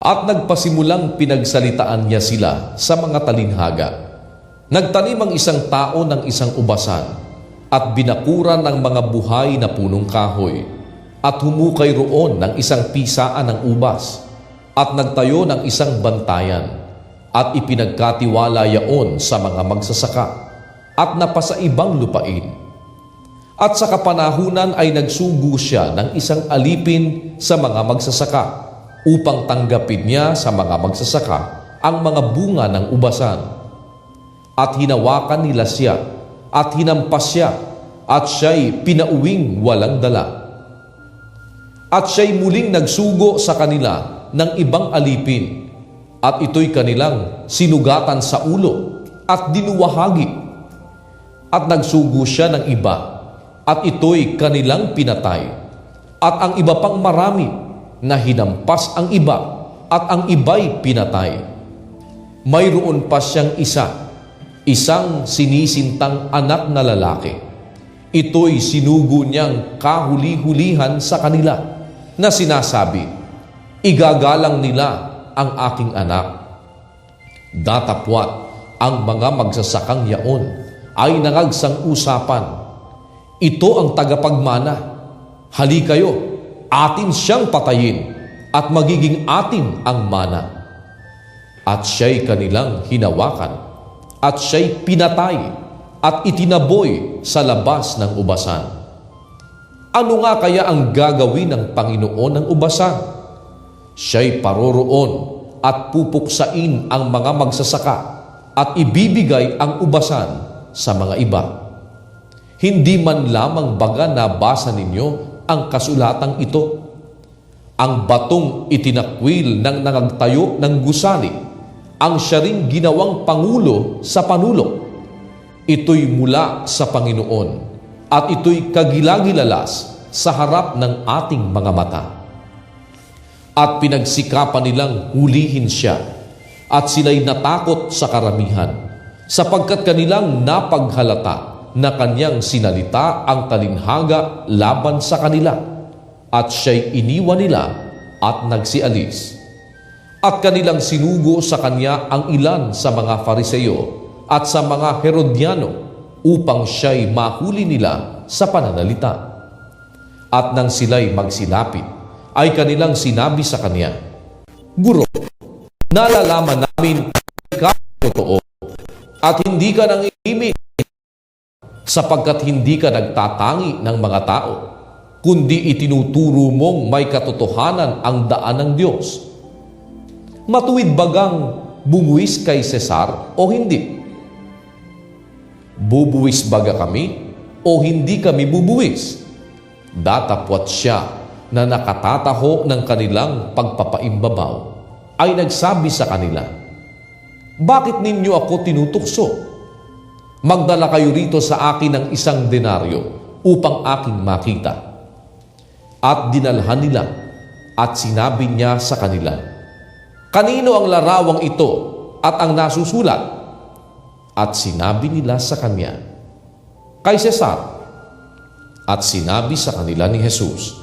At nagpasimulang pinagsalitaan niya sila sa mga talinhaga. Nagtanim ang isang tao ng isang ubasan at binakuran ng mga buhay na punong kahoy at humukay roon ng isang pisaan ng ubas at nagtayo ng isang bantayan at ipinagkatiwala yaon sa mga magsasaka at napasa ibang lupain. At sa kapanahunan ay nagsugo siya ng isang alipin sa mga magsasaka upang tanggapin niya sa mga magsasaka ang mga bunga ng ubasan. At hinawakan nila siya at hinampas siya at siya'y pinauwing walang dala. At siya'y muling nagsugo sa kanila ng ibang alipin at ito'y kanilang sinugatan sa ulo at dinuwahagi. At nagsugo siya ng iba at ito'y kanilang pinatay. At ang iba pang marami na hinampas ang iba at ang iba'y pinatay. Mayroon pa siyang isang sinisintang anak na lalaki. Ito'y sinugo niyang kahuli-hulihan sa kanila na sinasabi, "Igagalang nila ang aking anak." Datapwat ang mga magsasakang yaon ay nangagsang usapan, "Ito ang tagapagmana. Hali kayo, atin siyang patayin at magiging atin ang mana." At siya'y kanilang hinawakan at siya'y pinatay at itinaboy sa labas ng ubasan. Ano nga kaya ang gagawin ng Panginoon ng ubasan? Siya'y paroroon at pupuksain ang mga magsasaka at ibibigay ang ubasan sa mga iba. Hindi man lamang baga nabasa ninyo ang kasulatang ito? Ang batong itinakwil ng nangagtayo ng gusali, ang siya ring ginawang pangulo sa panulok. Ito'y mula sa Panginoon at ito'y kagilagilalas sa harap ng ating mga mata. At pinagsikapan nilang hulihin siya at sila'y natakot sa karamihan sapagkat kanilang napaghalata na kanyang sinalita ang talinhaga laban sa kanila at siya'y iniwan nila at nagsialis. At kanilang sinugo sa kanya ang ilan sa mga Fariseo at sa mga Herodiano upang siya'y mahuli nila sa pananalita. At nang sila'y magsilapit, ay kanilang sinabi sa kanya, "Guro, nalalaman namin ikaw totoo at hindi ka nang imik sapagkat hindi ka nagtatangi ng mga tao, kundi itinuturo mong may katotohanan ang daan ng Diyos. Matuwid bagang bumuwis kay Cesar o hindi? Bubuwis baga kami o hindi kami bubuwis?" Datapwat siya na nakatataho ng kanilang pagpapaimbabaw ay nagsabi sa kanila, "Bakit ninyo ako tinutukso? Magdala kayo rito sa akin ng 1 denaryo upang aking makita." At dinalhan nila at sinabi niya sa kanila, "Kanino ang larawang ito at ang nasusulat?" At sinabi nila sa kanya, "Kay Cesar." At sinabi sa kanila ni Jesus,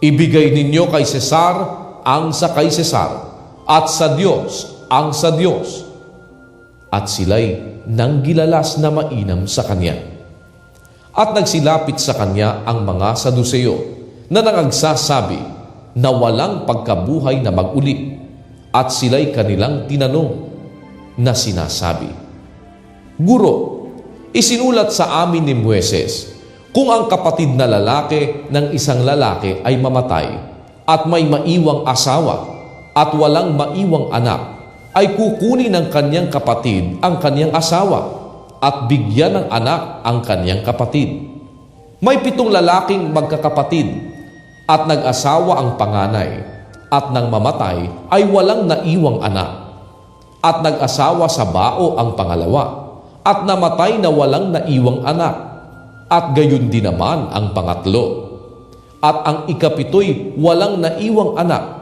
"Ibigay ninyo kay Cesar ang sa kay Cesar at sa Diyos ang sa Diyos." At sila'y nanggilalas na mainam sa kanya. At nagsilapit sa kanya ang mga Saduseo na nangagsasabi na walang pagkabuhay na mag-uli, at sila'y kanilang tinanong na sinasabi, "Guro, isinulat sa amin ni Moises kung ang kapatid na lalaki ng isang lalaki ay mamatay at may maiwang asawa at walang maiwang anak, ay kukunin ng kanyang kapatid ang kanyang asawa at bigyan ng anak ang kanyang kapatid. May 7 lalaking magkakapatid at nag-asawa ang panganay at nang mamatay ay walang naiwang anak. At nag-asawa sa bao ang pangalawa at namatay na walang naiwang anak. At gayon din naman ang pangatlo. At ang ikapito'y walang naiwang anak.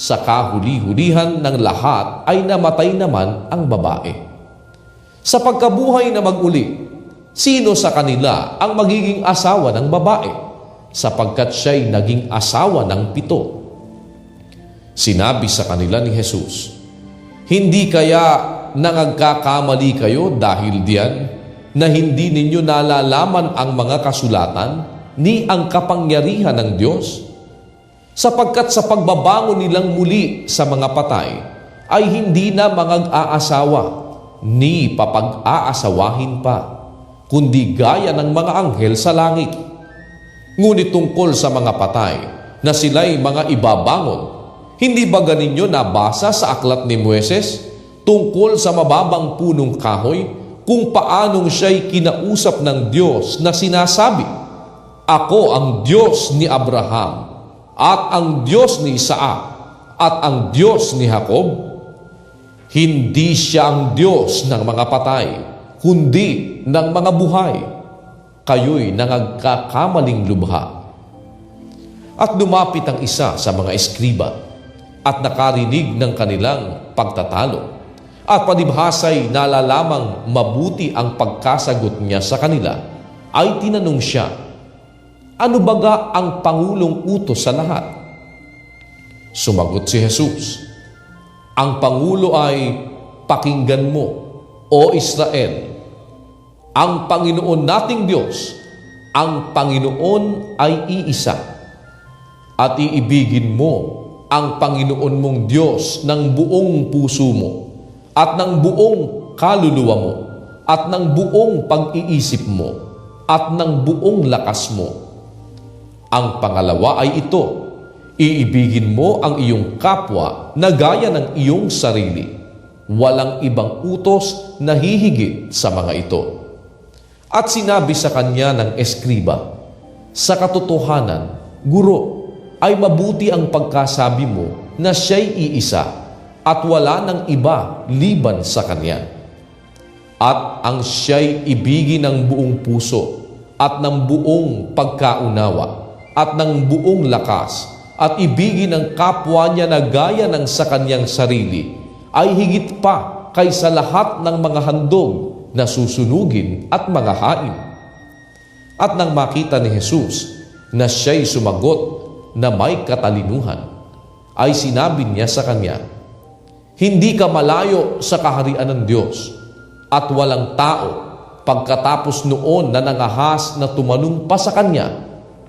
Sa kahuli-hulihan ng lahat ay namatay naman ang babae. Sa pagkabuhay na mag-uli, sino sa kanila ang magiging asawa ng babae? Sapagkat siya'y naging asawa ng 7. Sinabi sa kanila ni Jesus, "Hindi kaya nangagkakamali kayo dahil diyan na hindi ninyo nalalaman ang mga kasulatan ni ang kapangyarihan ng Diyos? Sapagkat sa pagbabangon nilang muli sa mga patay ay hindi na mangag-aasawa ni papag-aasawahin pa, kundi gaya ng mga anghel sa langit. Ngunit tungkol sa mga patay na sila'y mga ibabangon, hindi ba ganinyo nabasa sa aklat ni Moises tungkol sa mababang punong kahoy kung paanong siya'y kinausap ng Diyos na sinasabi, 'Ako ang Diyos ni Abraham at ang Diyos ni Isaac at ang Diyos ni Jacob?' Hindi siya ang Diyos ng mga patay, kundi ng mga buhay. Kayo'y nangagkakamaling lubha." At lumapit ang isa sa mga eskriba at nakarinig ng kanilang pagtatalo. At palibhasa'y nalalamang mabuti ang pagkasagot niya sa kanila, ay tinanong siya, "Ano baga ang pangulong utos sa lahat?" Sumagot si Jesus, "Ang pangulo ay, pakinggan mo, O Israel, ang Panginoon nating Diyos, ang Panginoon ay iisa, at iibigin mo ang Panginoon mong Diyos ng buong puso mo, at ng buong kaluluwa mo, at ng buong pag-iisip mo, at ng buong lakas mo. Ang pangalawa ay ito, iibigin mo ang iyong kapwa na gaya ng iyong sarili. Walang ibang utos na hihigit sa mga ito." At sinabi sa kanya ng eskriba, "Sa katotohanan, Guro, ay mabuti ang pagkasabi mo na siya'y iisa at wala ng iba liban sa kanya. At ang siya'y ibigin ng buong puso at ng buong pagkaunawa at ng buong lakas at ibigin ang kapwa niya na gaya ng sa kanyang sarili ay higit pa kaysa lahat ng mga handog na susunugin at mga hain." At nang makita ni Jesus na siya'y sumagot na may katalinuhan, ay sinabi niya sa kanya, "Hindi ka malayo sa kaharian ng Diyos." At walang tao pagkatapos noon na nangahas na tumanong pa sa kanya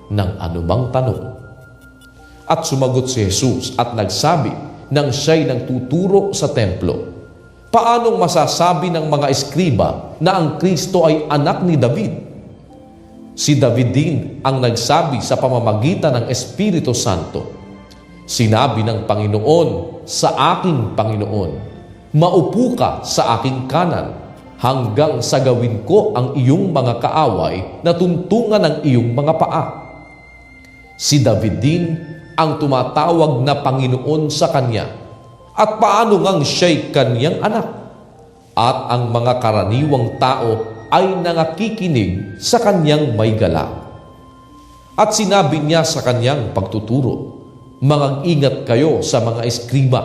ng anumang tanong. At sumagot si Jesus at nagsabi nang siya'y nagtuturo sa templo, "Paanong masasabi ng mga eskriba na ang Kristo ay anak ni David? Si David din ang nagsabi sa pamamagitan ng Espiritu Santo, 'Sinabi ng Panginoon sa aking Panginoon, maupo ka sa aking kanan hanggang sa gawin ko ang iyong mga kaaway na tuntungan ng iyong mga paa.' Si David din ang tumatawag na Panginoon sa kanya, at paano ngang siya'y kanyang anak? At ang mga karaniwang tao ay nangakikinig sa kanyang may galak." At sinabi niya sa kanyang pagtuturo, "Mag-ingat kayo sa mga eskriba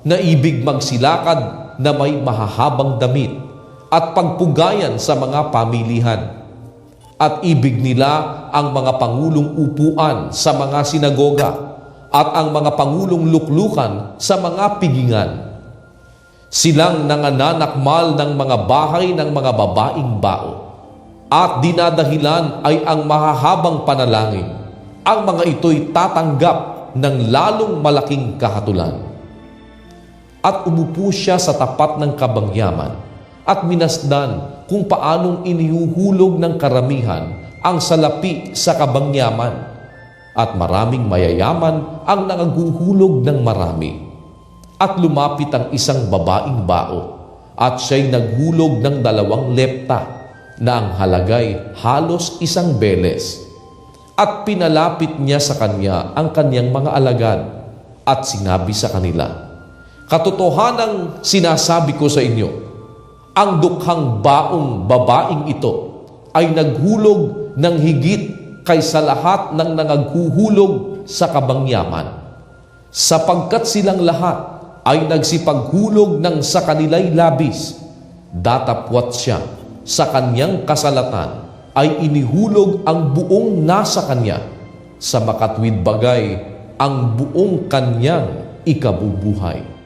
na ibig magsilakad na may mahahabang damit at pagpugayan sa mga pamilihan. At ibig nila ang mga pangulong upuan sa mga sinagoga at ang mga pangulong luklukan sa mga pigingan. Silang nangananakmal ng mga bahay ng mga babaing bao, at dinadahilan ay ang mahahabang panalangin. Ang mga ito'y tatanggap ng lalong malaking kahatulan." At umupo siya sa tapat ng kabangyaman at minasdan kung paanong inihuhulog ng karamihan ang salapi sa kabangyaman, at maraming mayayaman ang nangaguhulog ng marami. At lumapit ang isang babaing bao, at siya'y naghulog ng 2 lepta na ang halagay halos 1 beles. At pinalapit niya sa kanya ang kanyang mga alagad, at sinabi sa kanila, "Katotohanang sinasabi ko sa inyo, ang dukhang baong babaing ito ay naghulog ng higit kaysa lahat ng nangaghuhulog sa kabangyaman, sapagkat silang lahat ay nagsipaghulog ng sa kanila'y labis. Datapwat siya sa kanyang kasalatan ay inihulog ang buong nasa kanya, sa makatwid bagay ang buong kanyang ikabubuhay.